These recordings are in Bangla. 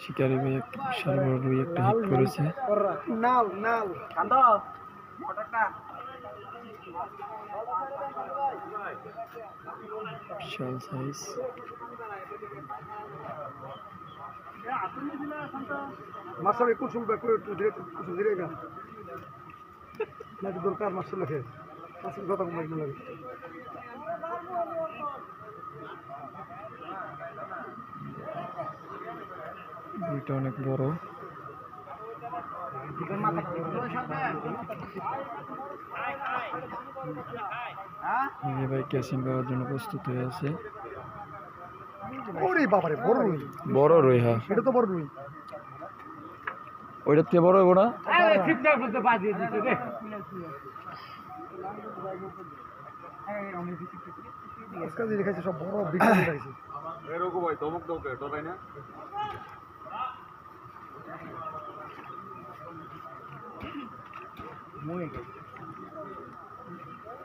শিকারি ভাই একটা বিশাল বড় রুই একটা হিট করেছে। নাও নাও কান্দো ফটোটা বিশাল সাইজ। মাছটা কুসুম করে ধীরে কুসুম ধীরে গা না দরকার মাছটা লাগে মাছের কথা কম লাগে রুইটা অনেক বড়। ভাই ক্যাচিং করার জন্য প্রস্তুত হয়ে আছে। ওরে বাবারে বড় রুই, বড় রুই। হ্যাঁ এটা তো বড় রুই। ওইটার থেকে বড় হইব না? আরে ঠিকটা বলতে বাজিয়ে দিতে রে। আজকাল যে দেখাইছে সব বড় বিগ দেখাইছে। এরকম ভাই ধমক দাও কে ডরাই না?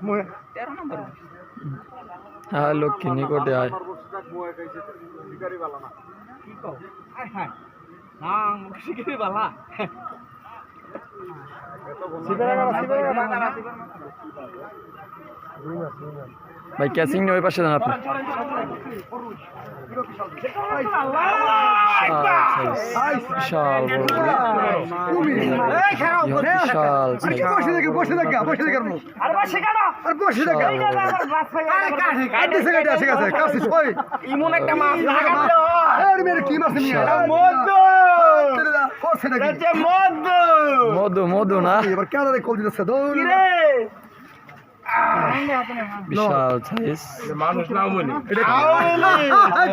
মুয়ে 13 নম্বর। হ্যাঁ লক্ষ্মী নিকটে আয়। শিকারি বালা না কি কও? হায় হায় না শিকারি বালা। ভাই ক্যাচিং নিয়ে ওই পাশে যান আপনি। বিশাল বড় রুই। বিশাল সাইজ। বসে থাকা আর বসে থাকা ইমন একটা মাছ লাগালো। আরে মেরে কি মাছ নিয়ে মধু মধু না এবার কেন কল দিতেছে বিশাল সাইজ। মানুষ নাও বলি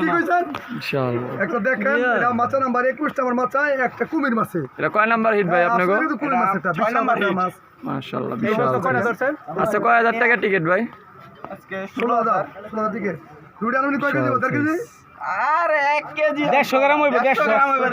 কি কইছেন? বিশাল একটা দেখেন এটা মাছা নাম্বার 21 আমার মাছায় একটা কুমির মাছে। এটা কয় নাম্বার হিট ভাই আপনাকে? কুমির মাছ এটা 6 নাম্বার মাছ। মাশাআল্লাহ বিশাল আচ্ছা কয় হাজার টাকা টিকিট ভাই? আজকে 16,000 দিকে রুডি আনুনি কয় কেজি 1.5 কেজি? আরে 1 কেজি 150 গ্রাম হইবে 150 গ্রাম হইবে।